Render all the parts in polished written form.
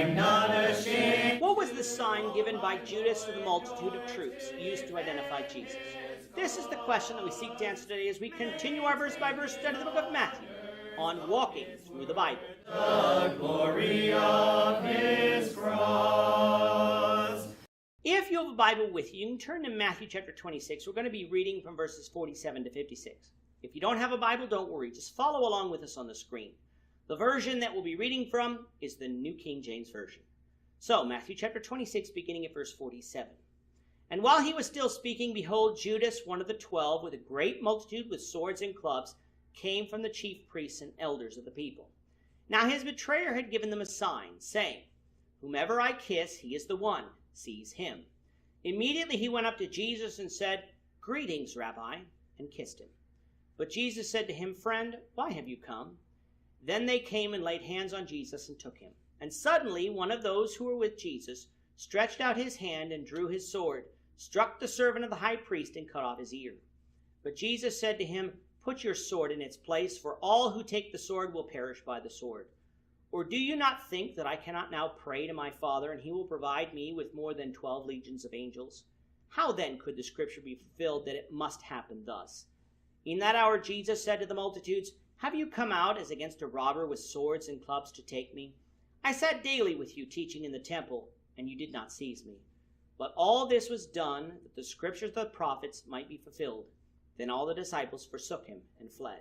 I'm not ashamed. What was the sign given by Judas to the multitude of troops used to identify Jesus? This is the question that we seek to answer today as we continue our verse-by-verse study of the book of Matthew on walking through the Bible. The glory of his cross. If you have a Bible with you, you can turn to Matthew chapter 26. We're going to be reading from verses 47 to 56. If you don't have a Bible, don't worry. Just follow along with us on the screen. The version that we'll be reading from is the New King James Version. So, Matthew chapter 26, beginning at verse 47. And while he was still speaking, behold, Judas, one of the 12, with a great multitude with swords and clubs, came from the chief priests and elders of the people. Now his betrayer had given them a sign, saying, Whomever I kiss, he is the one. Seize him. Immediately he went up to Jesus and said, Greetings, Rabbi, and kissed him. But Jesus said to him, Friend, why have you come? Then they came and laid hands on Jesus and took him. And suddenly one of those who were with Jesus stretched out his hand and drew his sword, struck the servant of the high priest, and cut off his ear. But Jesus said to him, Put your sword in its place, for all who take the sword will perish by the sword. Or do you not think that I cannot now pray to my Father, and he will provide me with more than 12 legions of angels? How then could the scripture be fulfilled that it must happen thus? In that hour Jesus said to the multitudes, Have you come out as against a robber with swords and clubs to take me? I sat daily with you teaching in the temple, and you did not seize me. But all this was done that the scriptures of the prophets might be fulfilled. Then all the disciples forsook him and fled.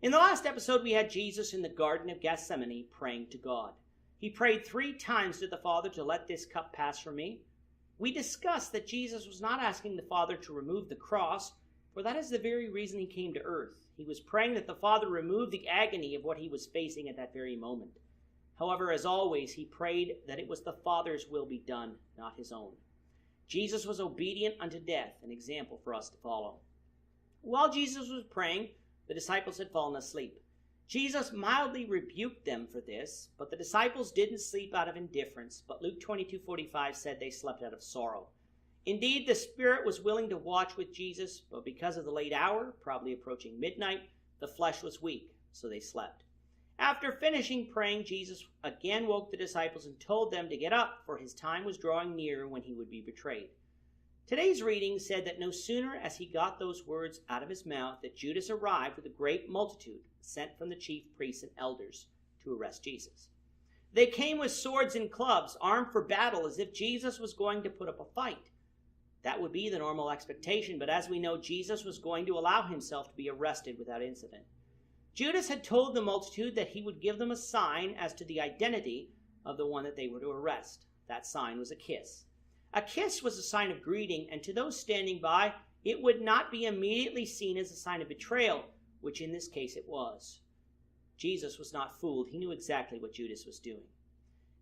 In the last episode, we had Jesus in the Garden of Gethsemane praying to God. He prayed 3 times to the Father to let this cup pass from me. We discussed that Jesus was not asking the Father to remove the cross, for that is the very reason he came to earth. He was praying that the Father remove the agony of what he was facing at that very moment. However, as always, he prayed that it was the Father's will be done, not his own. Jesus was obedient unto death, an example for us to follow. While Jesus was praying, the disciples had fallen asleep. Jesus mildly rebuked them for this, but the disciples didn't sleep out of indifference, but Luke 22:45 said they slept out of sorrow. Indeed, the spirit was willing to watch with Jesus, but because of the late hour, probably approaching midnight, the flesh was weak, so they slept. After finishing praying, Jesus again woke the disciples and told them to get up, for his time was drawing near when he would be betrayed. Today's reading said that no sooner as he got those words out of his mouth that Judas arrived with a great multitude sent from the chief priests and elders to arrest Jesus. They came with swords and clubs, armed for battle, as if Jesus was going to put up a fight. That would be the normal expectation, but as we know, Jesus was going to allow himself to be arrested without incident. Judas had told the multitude that he would give them a sign as to the identity of the one that they were to arrest. That sign was a kiss. A kiss was a sign of greeting, and to those standing by, it would not be immediately seen as a sign of betrayal, which in this case it was. Jesus was not fooled. He knew exactly what Judas was doing.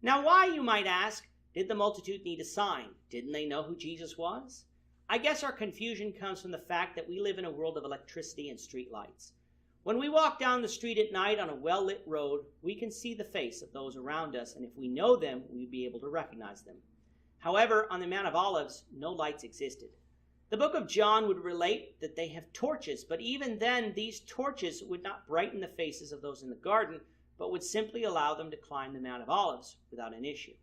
Now why, you might ask, did the multitude need a sign? Didn't they know who Jesus was? I guess our confusion comes from the fact that we live in a world of electricity and street lights. When we walk down the street at night on a well-lit road, we can see the face of those around us, and if we know them, we'd be able to recognize them. However, on the Mount of Olives, no lights existed. The book of John would relate that they have torches, but even then, these torches would not brighten the faces of those in the garden, but would simply allow them to climb the Mount of Olives without an issue.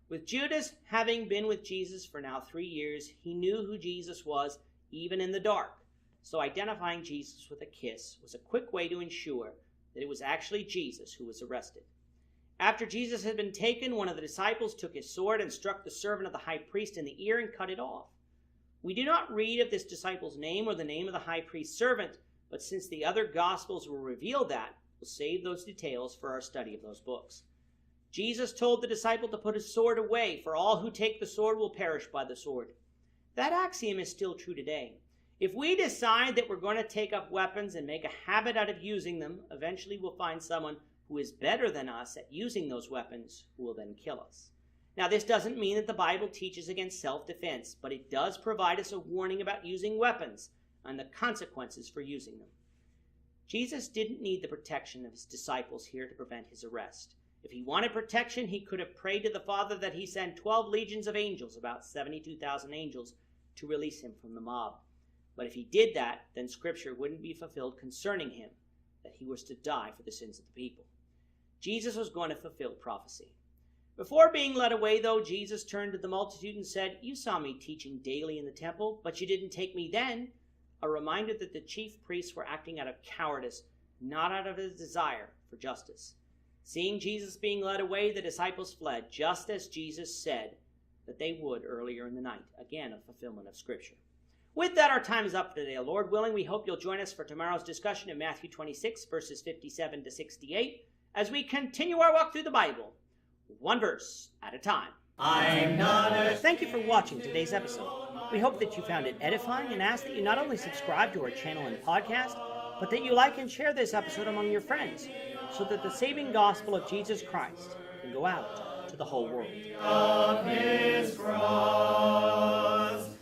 With Judas having been with Jesus for now 3 years, he knew who Jesus was, even in the dark. So identifying Jesus with a kiss was a quick way to ensure that it was actually Jesus who was arrested. After Jesus had been taken, one of the disciples took his sword and struck the servant of the high priest in the ear and cut it off. We do not read of this disciple's name or the name of the high priest's servant, but since the other Gospels will reveal that, we'll save those details for our study of those books. Jesus told the disciple to put his sword away, for all who take the sword will perish by the sword. That axiom is still true today. If we decide that we're going to take up weapons and make a habit out of using them, eventually we'll find someone who is better than us at using those weapons who will then kill us. Now, this doesn't mean that the Bible teaches against self-defense, but it does provide us a warning about using weapons and the consequences for using them. Jesus didn't need the protection of his disciples here to prevent his arrest. If he wanted protection, he could have prayed to the Father that he send 12 legions of angels, about 72,000 angels, to release him from the mob. But if he did that, then Scripture wouldn't be fulfilled concerning him, that he was to die for the sins of the people. Jesus was going to fulfill prophecy. Before being led away, though, Jesus turned to the multitude and said, "You saw me teaching daily in the temple, but you didn't take me then." A reminder that the chief priests were acting out of cowardice, not out of a desire for justice. Seeing Jesus being led away, the disciples fled, just as Jesus said that they would earlier in the night. Again, a fulfillment of Scripture. With that, our time is up for today. Lord willing, we hope you'll join us for tomorrow's discussion in Matthew 26, verses 57 to 68, as we continue our walk through the Bible, one verse at a time. I'm not ashamed. Thank you for watching today's episode. We hope that you found it edifying and ask that you not only subscribe to our channel and podcast, but that you like and share this episode among your friends, so that the saving gospel of Jesus Christ can go out to the whole world. Of his cross.